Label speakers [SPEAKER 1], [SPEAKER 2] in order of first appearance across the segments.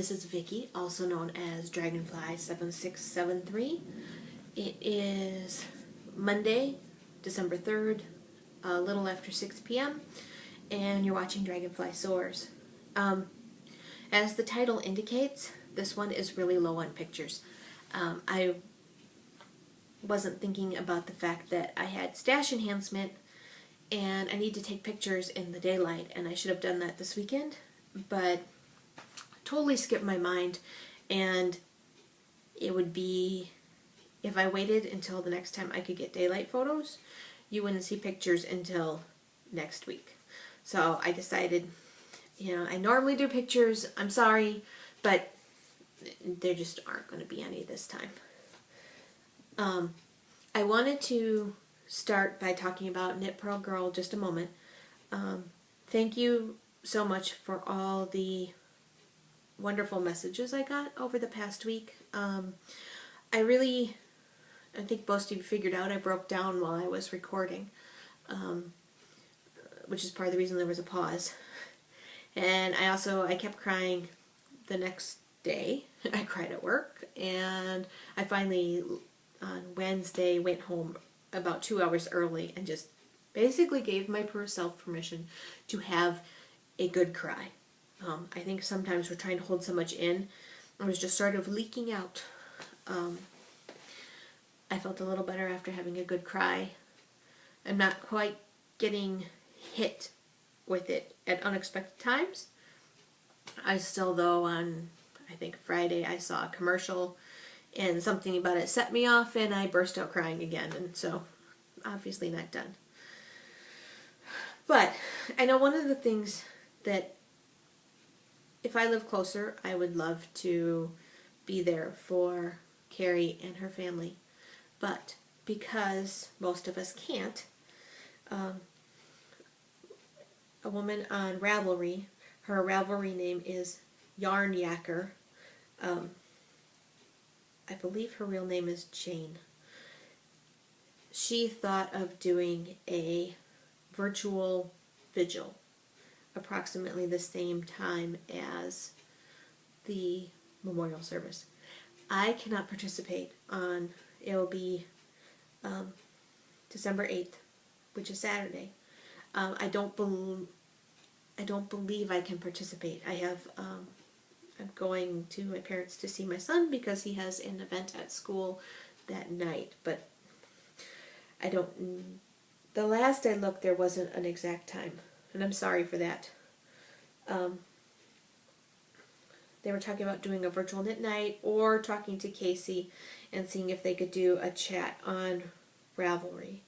[SPEAKER 1] This is Vicky, also known as Dragonfly7673. It is Monday, December 3rd, a little after 6 p.m., and you're watching DragonflySoars. As the title indicates, this one is really low on pictures. I wasn't thinking about the fact that I had stash enhancement and I need to take pictures in the daylight, and I should have done that this weekend, but totally skipped my mind. And it would be, if I waited until the next time I could get daylight photos, you wouldn't see pictures until next week. So I decided, I normally do pictures, I'm sorry, but there just aren't going to be any this time. I wanted to start by talking about Knit Pearl Girl just a moment. Thank you so much for all the wonderful messages I got over the past week. I think most of you figured out I broke down while I was recording, which is part of the reason there was a pause. And I kept crying the next day. I cried at work, and I finally, on Wednesday, went home about 2 hours early and just basically gave my poor self permission to have a good cry. I think sometimes we're trying to hold so much in. I was just sort of leaking out. I felt a little better after having a good cry. I'm not quite getting hit with it at unexpected times. I still, though, on, I think, Friday, I saw a commercial and something about it set me off, and I burst out crying again, and so obviously not done. But I know one of the things that, if I live closer, I would love to be there for Carrie and her family. But because most of us can't, a woman on Ravelry, her Ravelry name is Yarn Yacker. I believe her real name is Jane. She thought of doing a virtual vigil approximately the same time as the memorial service. I cannot participate on, it will be December 8th, which is Saturday. I don't believe I can participate. I'm going to my parents to see my son because he has an event at school that night, but the last I looked, there wasn't an exact time, and I'm sorry for that. They were talking about doing a virtual knit night or talking to Casey and seeing if they could do a chat on Ravelry.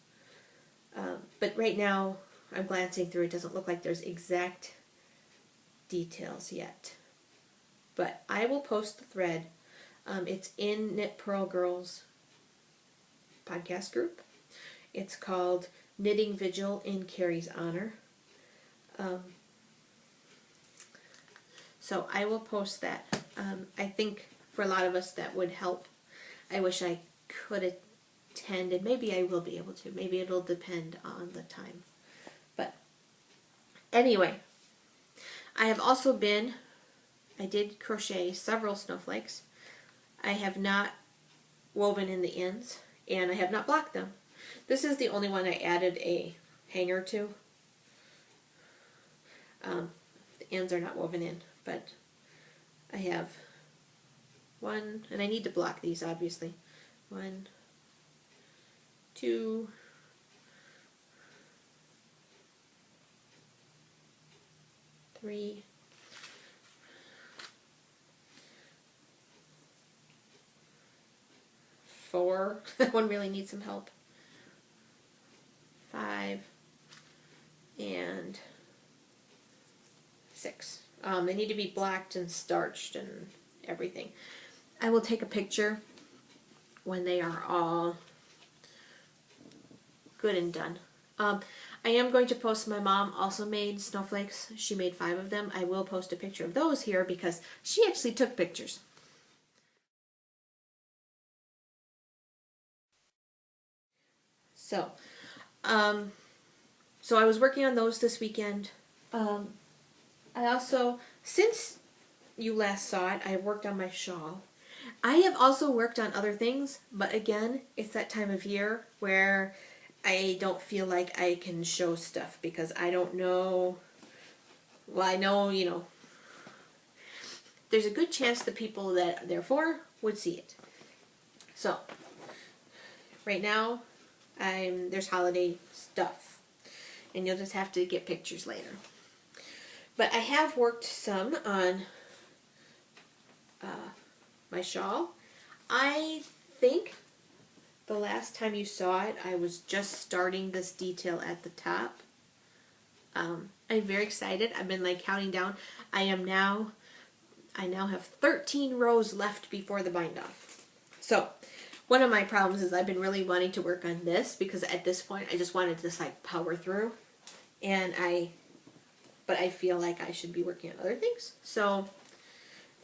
[SPEAKER 1] But right now, I'm glancing through, it doesn't look like there's exact details yet. But I will post the thread. It's in Knit Pearl Girls podcast group. It's called Knitting Vigil in Carrie's Honor. So I will post that. I think for a lot of us that would help. I wish I could attend, and maybe I will be able to. Maybe it'll depend on the time. But anyway, I did crochet several snowflakes. I have not woven in the ends, and I have not blocked them. This is the only one I added a hanger to. The ends are not woven in, but I have one, and I need to block these, obviously. 1, 2, 3, 4. That one really needs some help. 5 and 6. They need to be blacked and starched and everything. I will take a picture when they are all good and done. I am going to post, my mom also made snowflakes. She made 5 of them. I will post a picture of those here because she actually took pictures. So I was working on those this weekend. I also, since you last saw it, I worked on my shawl. I have also worked on other things, but again, it's that time of year where I don't feel like I can show stuff because I don't know. Well, I know, there's a good chance the people that they're for would see it. So, right now, there's holiday stuff, and you'll just have to get pictures later. But I have worked some on my shawl. I think the last time you saw it, I was just starting this detail at the top. I'm very excited. I've been like counting down. I now have 13 rows left before the bind off. So one of my problems is I've been really wanting to work on this because at this point I just wanted to just like power through, but I feel like I should be working on other things. So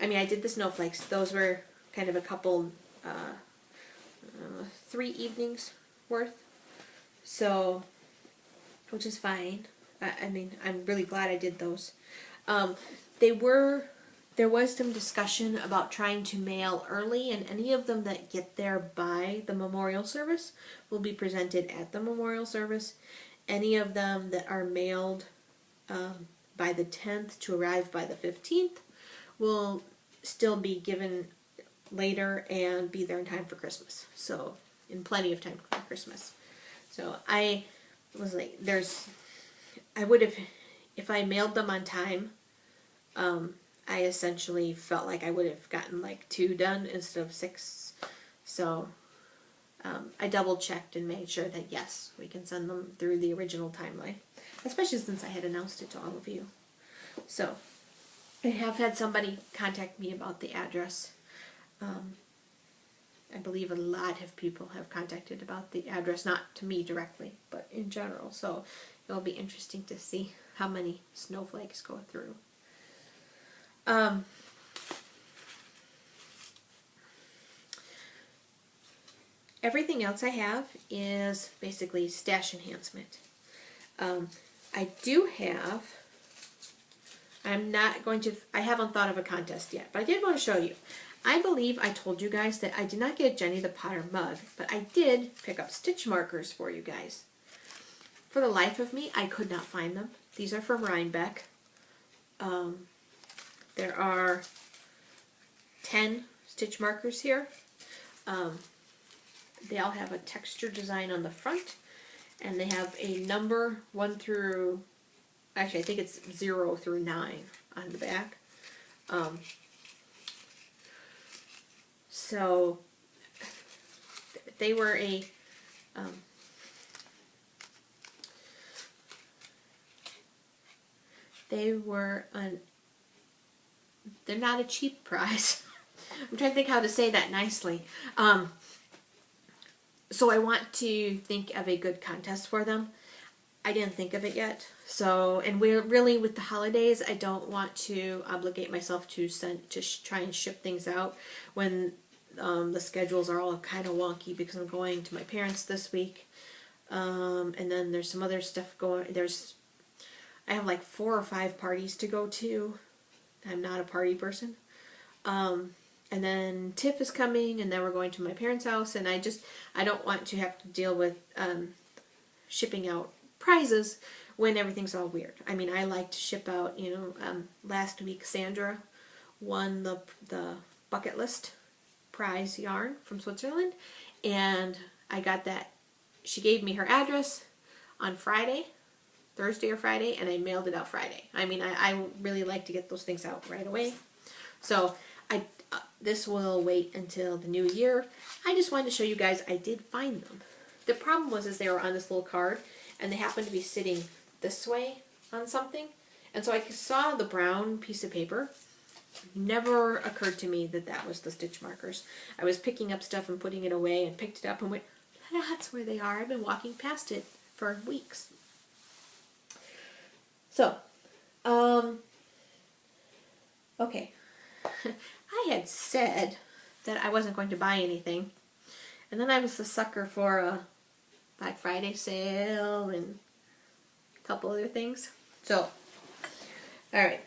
[SPEAKER 1] I mean, I did the snowflakes. Those were kind of a couple, 3 evenings worth. So, which is fine. I mean, I'm really glad I did those. There was some discussion about trying to mail early, and any of them that get there by the memorial service will be presented at the memorial service. Any of them that are mailed by the 10th to arrive by the 15th will still be given later and be there in time for Christmas. So, in plenty of time for Christmas. So, I was like, I would have, if I mailed them on time, I essentially felt like I would have gotten like 2 done instead of 6. So, I double checked and made sure that yes, we can send them through the original timeline. Especially since I had announced it to all of you. So, I have had somebody contact me about the address. I believe a lot of people have contacted about the address, not to me directly, but in general. So it'll be interesting to see how many snowflakes go through. Everything else I have is basically stash enhancement. I do have... I haven't thought of a contest yet, but I did want to show you. I believe I told you guys that I did not get Jenny the Potter mug, but I did pick up stitch markers for you guys. For the life of me, I could not find them. These are from Rhinebeck. There are 10 stitch markers here. They all have a texture design on the front, and they have a number 1 through... Actually, I think it's 0 through 9 on the back. So they were they're not a cheap prize. I'm trying to think how to say that nicely. So I want to think of a good contest for them. I didn't think of it yet. So, and we're really with the holidays, I don't want to obligate myself to try and ship things out when the schedules are all kind of wonky because I'm going to my parents this week. And then there's some other stuff going. I have like 4 or 5 parties to go to. I'm not a party person. And then Tiff is coming, and then we're going to my parents' house, and I don't want to have to deal with shipping out prizes when everything's all weird. I mean, I like to ship out, last week Sandra won the bucket list prize yarn from Switzerland, and I got that. She gave me her address on Thursday or Friday, and I mailed it out Friday. I mean, I really like to get those things out right away. So this will wait until the new year. I just wanted to show you guys I did find them. The problem was they were on this little card, and they happened to be sitting this way on something. And so I saw the brown piece of paper. Never occurred to me that was the stitch markers. I was picking up stuff and putting it away and picked it up and went, that's where they are. I've been walking past it for weeks. So, okay. I had said that I wasn't going to buy anything. And then I was the sucker for a Black Friday sale and a couple other things. So, alright.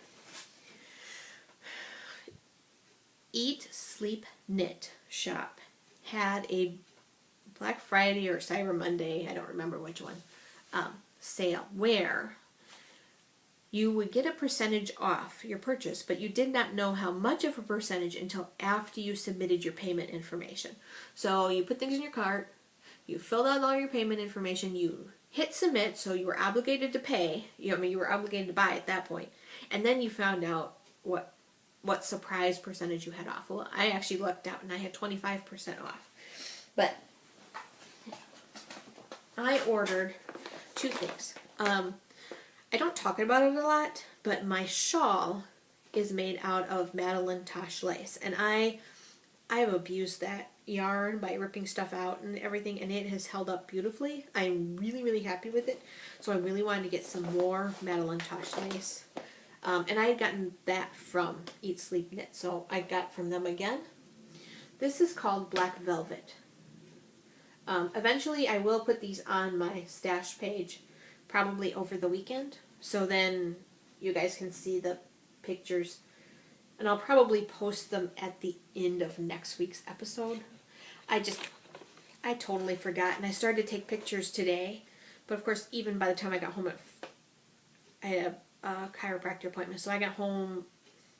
[SPEAKER 1] Eat, Sleep, Knit shop had a Black Friday or Cyber Monday, I don't remember which one, sale where you would get a percentage off your purchase, but you did not know how much of a percentage until after you submitted your payment information. So you put things in your cart, you filled out all your payment information, you hit submit, so you were obligated to pay. You were obligated to buy at that point, and then you found out what surprise percentage you had off. Well, I actually looked out and I had 25% off, but I ordered two things. I don't talk about it a lot, but my shawl is made out of Madeline Tosh lace, and I have abused that yarn by ripping stuff out and everything, and it has held up beautifully. I'm really, really happy with it, so I really wanted to get some more Madeline Tosh lace, and I had gotten that from Eat, Sleep, Knit, so I got from them again. This is called Black Velvet. Eventually I will put these on my stash page, probably over the weekend, so then you guys can see the pictures, and I'll probably post them at the end of next week's episode. I totally forgot, and I started to take pictures today, but of course even by the time I got home I had a chiropractor appointment, so I got home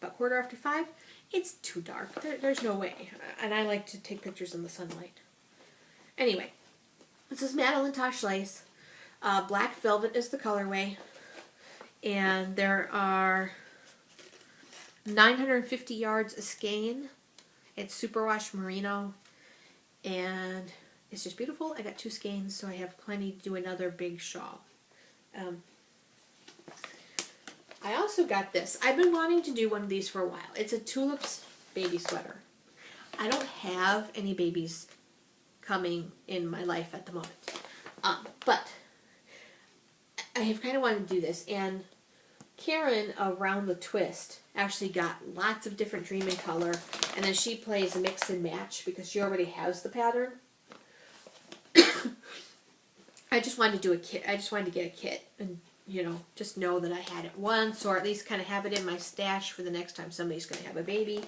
[SPEAKER 1] about 5:15. It's too dark. There's no way, and I like to take pictures in the sunlight. Anyway, this is Madeline Tosh lace. Black Velvet is the colorway, and there are 950 yards of skein. It's superwash merino, and it's just beautiful. I got 2 skeins, so I have plenty to do another big shawl. I also got this. I've been wanting to do one of these for a while. It's a Tulips baby sweater. I don't have any babies coming in my life at the moment, but I have kind of wanted to do this, and Karen around the twist actually got lots of different Dream in Color, and then she plays mix and match because she already has the pattern. I just wanted to do a kit. I just wanted to get a kit and, just know that I had it once, or at least kind of have it in my stash for the next time somebody's going to have a baby.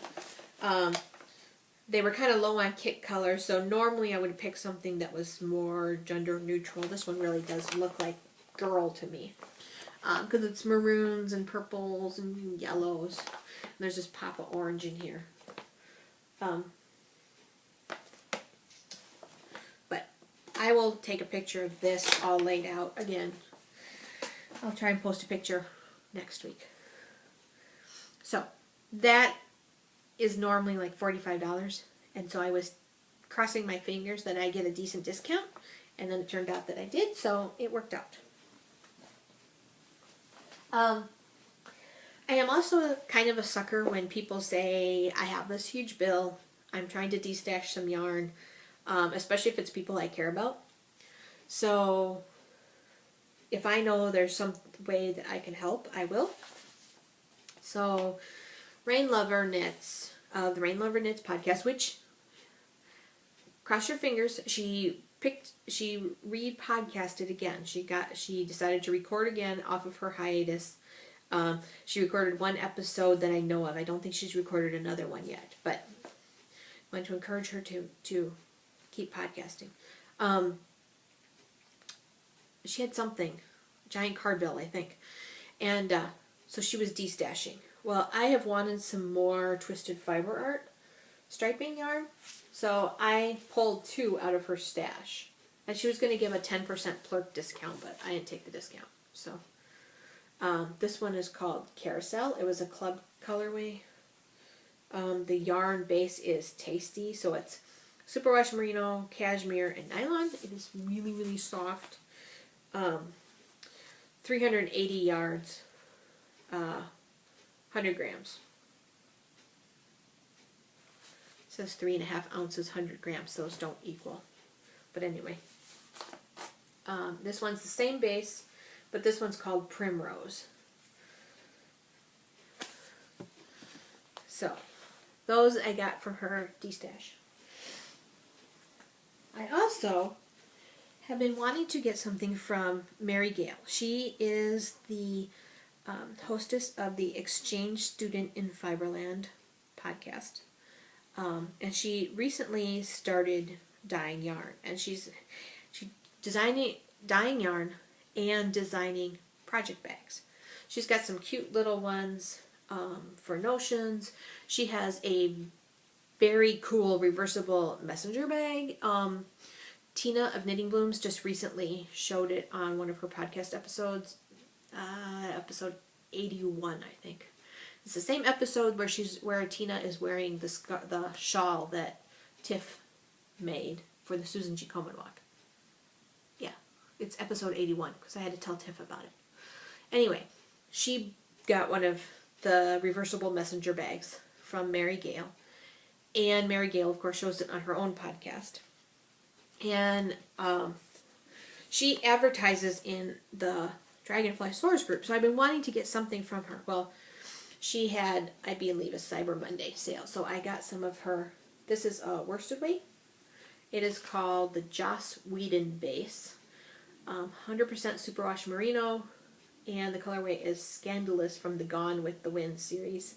[SPEAKER 1] They were kind of low on kit colors, so normally I would pick something that was more gender neutral. This one really does look like girl to me, because it's maroons and purples and yellows. And there's this pop of orange in here. But I will take a picture of this all laid out again. I'll try and post a picture next week. So that is normally like $45, and so I was crossing my fingers that I get a decent discount, and then it turned out that I did, so it worked out. I am also kind of a sucker when people say, I have this huge bill, I'm trying to destash some yarn, especially if it's people I care about. So if I know there's some way that I can help, I will. So Rain Lover Knits, the Rain Lover Knits podcast, which, cross your fingers, she re-podcasted again. She decided to record again off of her hiatus. She recorded one episode that I know of. I don't think she's recorded another one yet, but I want to encourage her to keep podcasting. She had something, giant card bill, I think, and so she was destashing. Well, I have wanted some more twisted fiber art striping yarn, so I pulled 2 out of her stash. And she was going to give a 10% plurk discount, but I didn't take the discount. So this one is called Carousel. It was a club colorway. The yarn base is Tasty, so it's superwash merino, cashmere, and nylon. It is really, really soft. 380 yards, 100 grams. It says 3.5 ounces, 100 grams. Those don't equal. But anyway, this one's the same base, but this one's called Primrose. So, those I got from her destash. I also have been wanting to get something from Mary Gale. She is the hostess of the Exchange Student in Fiberland podcast. And she recently started dyeing yarn, and she's designing dyeing yarn and designing project bags. She's got some cute little ones for notions. She has a very cool reversible messenger bag. Tina of Knitting Blooms just recently showed it on one of her podcast episodes, episode 81, I think. It's the same episode where Tina is wearing the shawl that Tiff made for the Susan G. Kolman-Novak. Yeah, it's episode 81 because I had to tell Tiff about it. Anyway, she got one of the reversible messenger bags from Mary Gale, and Mary Gale, of course, shows it on her own podcast. And she advertises in the DragonflySoars group, so I've been wanting to get something from her. Well, she had, I believe, a Cyber Monday sale, so I got some of her. This is a worsted weight. It is called the Joss Whedon Base, 100% superwash merino, and the colorway is Scandalous from the Gone with the Wind series.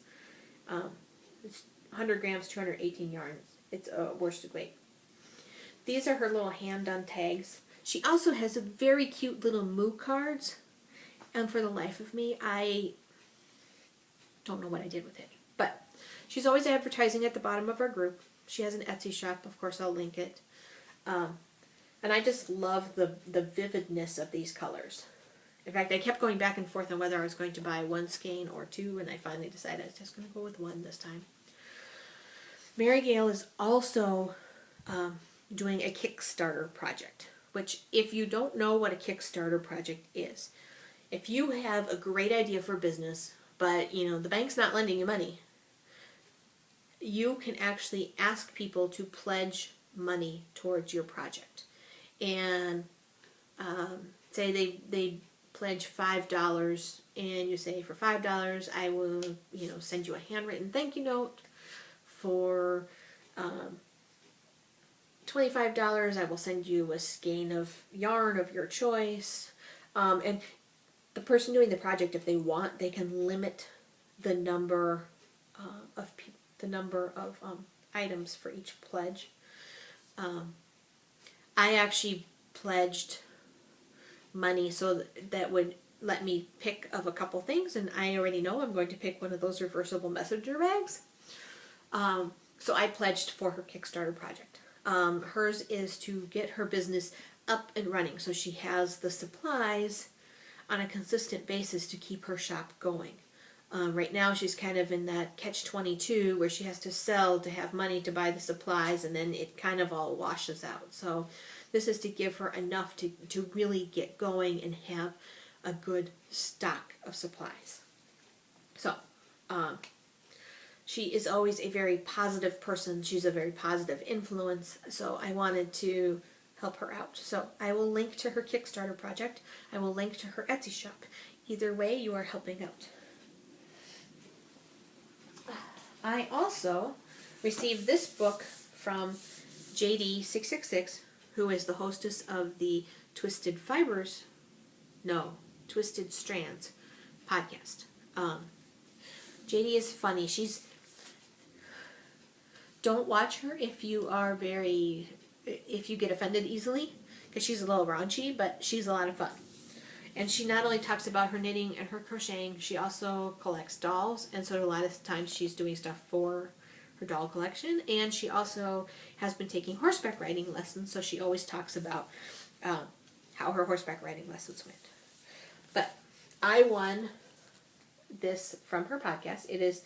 [SPEAKER 1] It's 100 grams, 218 yarns. It's a worsted weight. These are her little hand-done tags. She also has a very cute little moo cards, and for the life of me, I don't know what I did with it. But she's always advertising at the bottom of our group. She has an Etsy shop. Of course, I'll link it. And I just love the vividness of these colors. In fact, I kept going back and forth on whether I was going to buy one skein or two, and I finally decided I was just going to go with one this time. Mary Gale is also doing a Kickstarter project, which, if you don't know what a Kickstarter project is, if you have a great idea for business, but the bank's not lending you money, you can actually ask people to pledge money towards your project. And say they pledge $5, and you say, for $5 I will send you a handwritten thank you note. For $25 I will send you a skein of yarn of your choice. And the person doing the project, if they want, they can limit the number of items for each pledge. I actually pledged money so that would let me pick of a couple things, and I already know I'm going to pick one of those reversible messenger bags. So I pledged for her Kickstarter project. Hers is to get her business up and running, so she has the supplies on a consistent basis to keep her shop going. Right now she's kind of in that catch-22 where she has to sell to have money to buy the supplies, and then it kind of all washes out. So this is to give her enough to really get going and have a good stock of supplies. So she is always a very positive person. She's a very positive influence, so I wanted to help her out. So I will link to her Kickstarter project. I will link to her Etsy shop. Either way, you are helping out. I also received this book from JD666, who is the hostess of the Twisted Strands podcast. JD is funny. Don't watch her if you get offended easily, because she's a little raunchy, but she's a lot of fun. And she not only talks about her knitting and her crocheting, she also collects dolls, and so a lot of times she's doing stuff for her doll collection. And she also has been taking horseback riding lessons, so she always talks about how her horseback riding lessons went. But I won this from her podcast. It is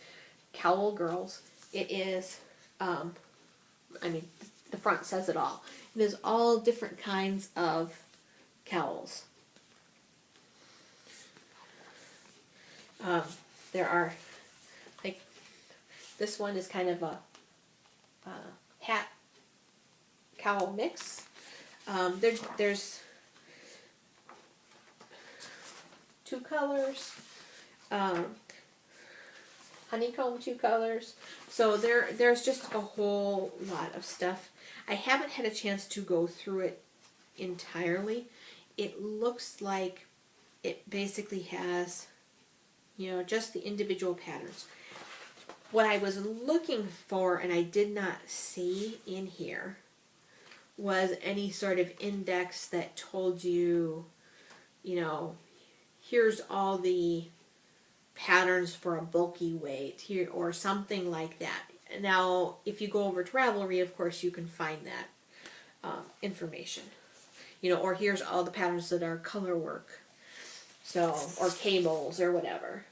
[SPEAKER 1] Cowl Girls. It is, the front says it all. It is all different kinds of cowls. There are, like, this one is kind of a hat cowl mix. There's two colors, honeycomb 2 colors. So there's just a whole lot of stuff. I haven't had a chance to go through it entirely. It looks like it basically has, just the individual patterns. what I was looking for, and I did not see in here, was any sort of index that told you, you know, here's all the patterns for a bulky weight here, or something like that. Now, if you go over to Ravelry, of course, you can find that information. You know, or here's all the patterns that are color work. So, or cables or whatever.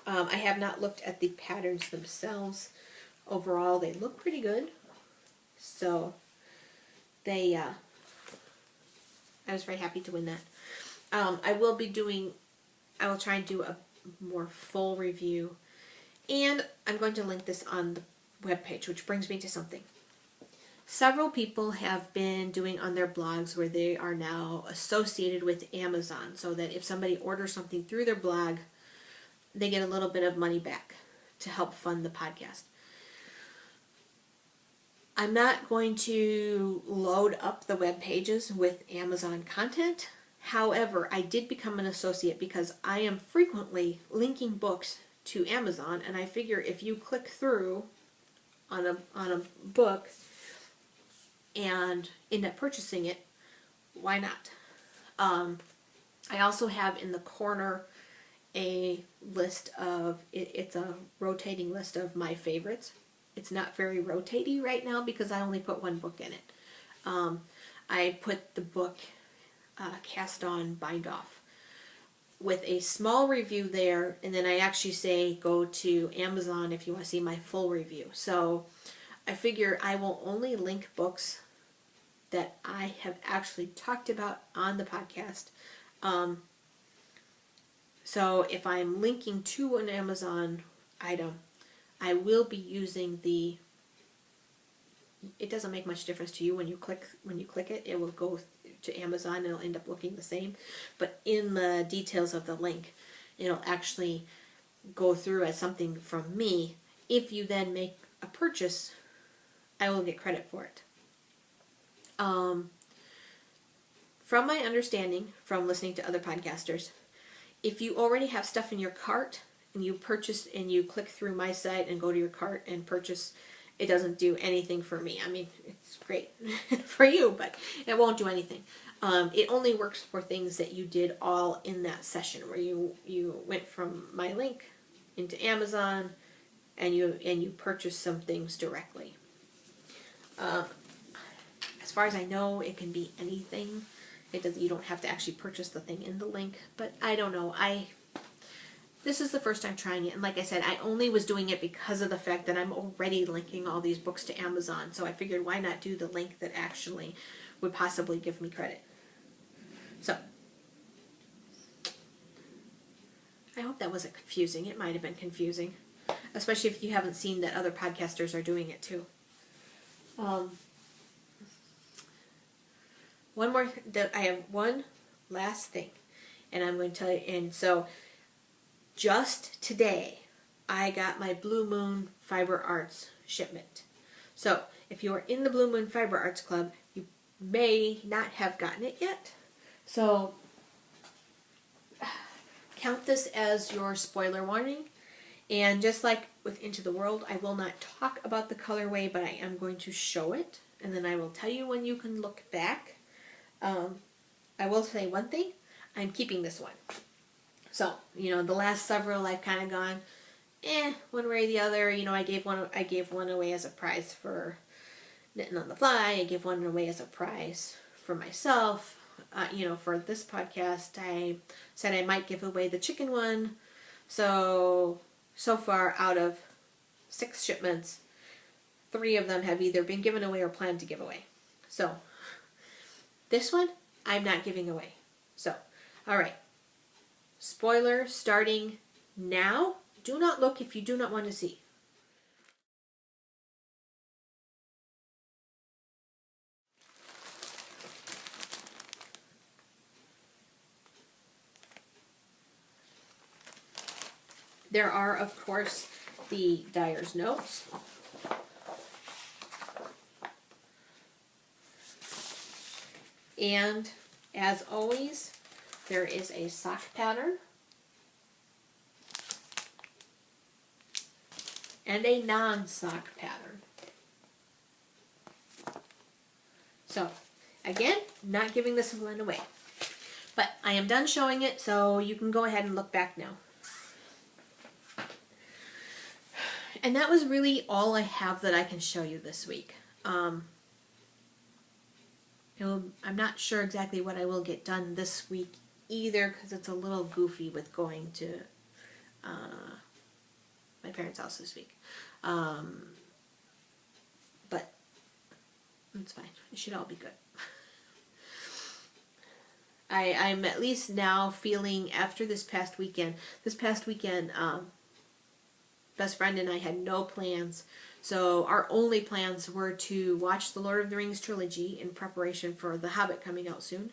[SPEAKER 1] I have not looked at the patterns themselves. Overall, they look pretty good. So, they, I was very happy to win that. I will try and do a more full review. And I'm going to link this on the webpage, which brings me to something. Several people have been doing on their blogs where they are now associated with Amazon, so that if somebody orders something through their blog, they get a little bit of money back to help fund the podcast. I'm not going to load up the web pages with Amazon content. However, I did become an associate because I am frequently linking books to Amazon, and I figure if you click through on a book and end up purchasing it, why not? I also have in the corner a list of, it's a rotating list of my favorites. It's not very rotatey right now because I only put one book in it. I put the book Cast On Bind Off with a small review there, and then I actually say go to Amazon if you want to see my full review. So I figure I will only link books that I have actually talked about on the podcast. So if I'm linking to an Amazon item, I will be using the, it doesn't make much difference to you when you click it, it will go to Amazon and it'll end up looking the same. But in the details of the link, it'll actually go through as something from me. If you then make a purchase, I will get credit for it. From my understanding, from listening to other podcasters, if you already have stuff in your cart and you purchase and you click through my site and go to your cart and purchase, it doesn't do anything for me. I mean, it's great for you, but it won't do anything. It only works for things that you did all in that session where you went from my link into Amazon and you purchased some things directly. As far as I know, it can be anything. You don't have to actually purchase the thing in the link, but I don't know. This is the first time trying it, and like I said, I only was doing it because of the fact that I'm already linking all these books to Amazon, so I figured why not do the link that actually would possibly give me credit. So, I hope that wasn't confusing. It might have been confusing, especially if you haven't seen that other podcasters are doing it too. I have one last thing, and I'm going to tell you, and so just today, I got my Blue Moon Fiber Arts shipment. So, if you are in the Blue Moon Fiber Arts Club, you may not have gotten it yet. So, count this as your spoiler warning. And just like with Into the World, I will not talk about the colorway, but I am going to show it. And then I will tell you when you can look back. I will say one thing. I'm keeping this one. So, the last several I've kind of gone, one way or the other. I gave one away as a prize for Knitting on the Fly. I gave one away as a prize for myself. For this podcast, I said I might give away the chicken one. So far out of 6 shipments, 3 of them have either been given away or planned to give away. So, this one, I'm not giving away. So, alright. Spoiler starting now. Do not look if you do not want to see. There are, of course, the dyer's notes. And, as always, there is a sock pattern. and a non-sock pattern. So, again, not giving this one away. But I am done showing it, so you can go ahead and look back now. And that was really all I have that I can show you this week. I'm not sure exactly what I will get done this week either, because it's a little goofy with going to my parents' house this week. But it's fine. It should all be good. I'm at least now feeling after this past weekend, best friend and I had no plans. So our only plans were to watch the Lord of the Rings trilogy in preparation for The Hobbit coming out soon,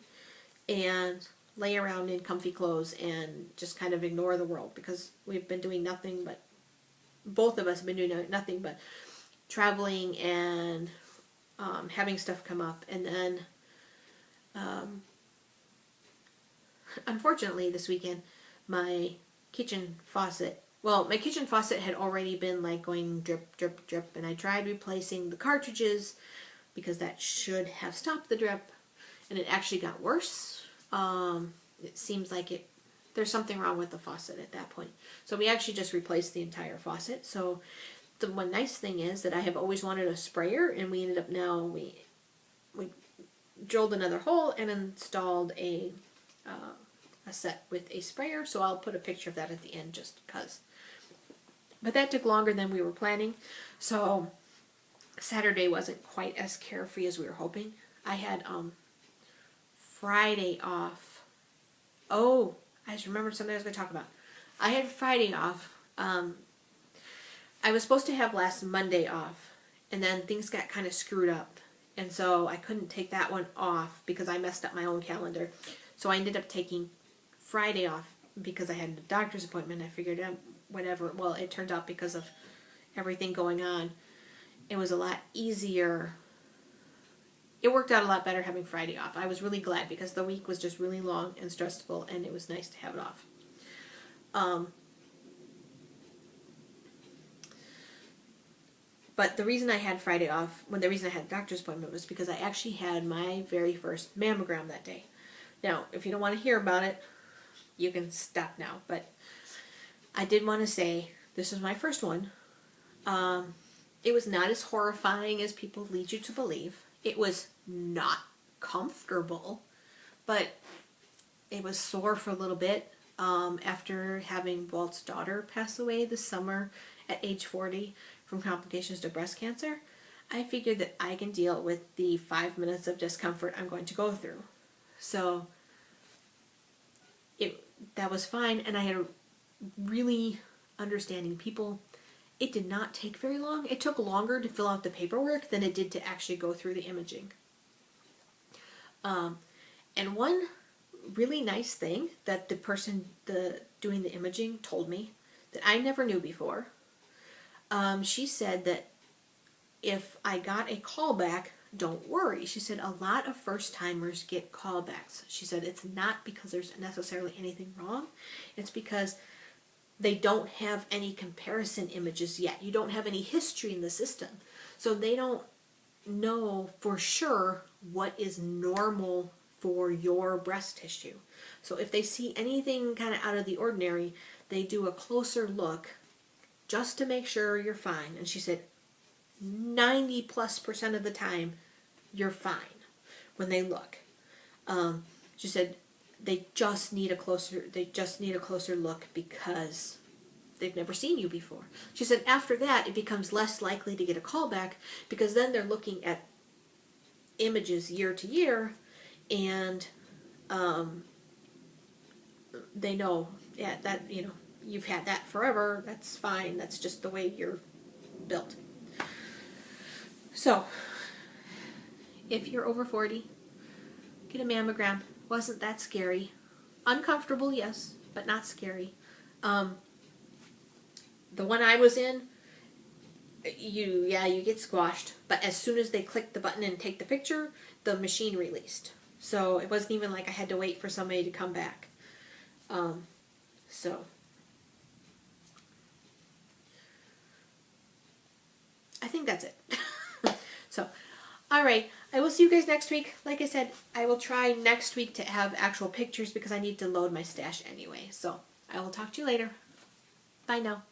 [SPEAKER 1] and lay around in comfy clothes and just kind of ignore the world, because we've been doing nothing but, both of us have been doing nothing but traveling and having stuff come up. And then unfortunately this weekend my kitchen faucet had already been like going drip, drip, drip, and I tried replacing the cartridges because that should have stopped the drip, and it actually got worse. It seems like there's something wrong with the faucet at that point. So we actually just replaced the entire faucet. So the one nice thing is that I have always wanted a sprayer, and we ended up we drilled another hole and installed a set with a sprayer. So I'll put a picture of that at the end just because. But that took longer than we were planning. So Saturday wasn't quite as carefree as we were hoping. I had Friday off. Oh, I just remembered something I was going to talk about. I had Friday off. I was supposed to have last Monday off, and then things got kind of screwed up. And so I couldn't take that one off because I messed up my own calendar. So I ended up taking Friday off because I had a doctor's appointment. I figured whatever. Well, it turned out because of everything going on, it was a lot easier. It worked out a lot better having Friday off. I was really glad because the week was just really long and stressful, and it was nice to have it off. But the reason I had Friday off, the reason I had a doctor's appointment, was because I actually had my very first mammogram that day. Now, if you don't want to hear about it, you can stop now. But I did want to say, this is my first one. It was not as horrifying as people lead you to believe. It was not comfortable, but it was sore for a little bit. After having Walt's daughter pass away this summer at age 40 from complications to breast cancer, I figured that I can deal with the 5 minutes of discomfort I'm going to go through. So that was fine, and I had really understanding people. It did not take very long. It took longer to fill out the paperwork than it did to actually go through the imaging. And one really nice thing that the person doing the imaging told me that I never knew before. She said that if I got a callback, don't worry. She said a lot of first-timers get callbacks. She said it's not because there's necessarily anything wrong. It's because they don't have any comparison images yet. You don't have any history in the system. So they don't know for sure what is normal for your breast tissue. So if they see anything kind of out of the ordinary, they do a closer look just to make sure you're fine. And she said 90+% of the time you're fine when they look. She said they just need a closer look because they've never seen you before. She said after that it becomes less likely to get a callback because then they're looking at images year to year, and they know, yeah, that, you've had that forever, that's fine, that's just the way you're built. So if you're over 40, get a mammogram. Wasn't that scary. Uncomfortable, yes, but not scary. The one I was in, you get squashed, but as soon as they clicked the button and take the picture, the machine released. So it wasn't even like I had to wait for somebody to come back. I think that's it. So, all right. I will see you guys next week. Like I said, I will try next week to have actual pictures because I need to load my stash anyway. So, I will talk to you later. Bye now.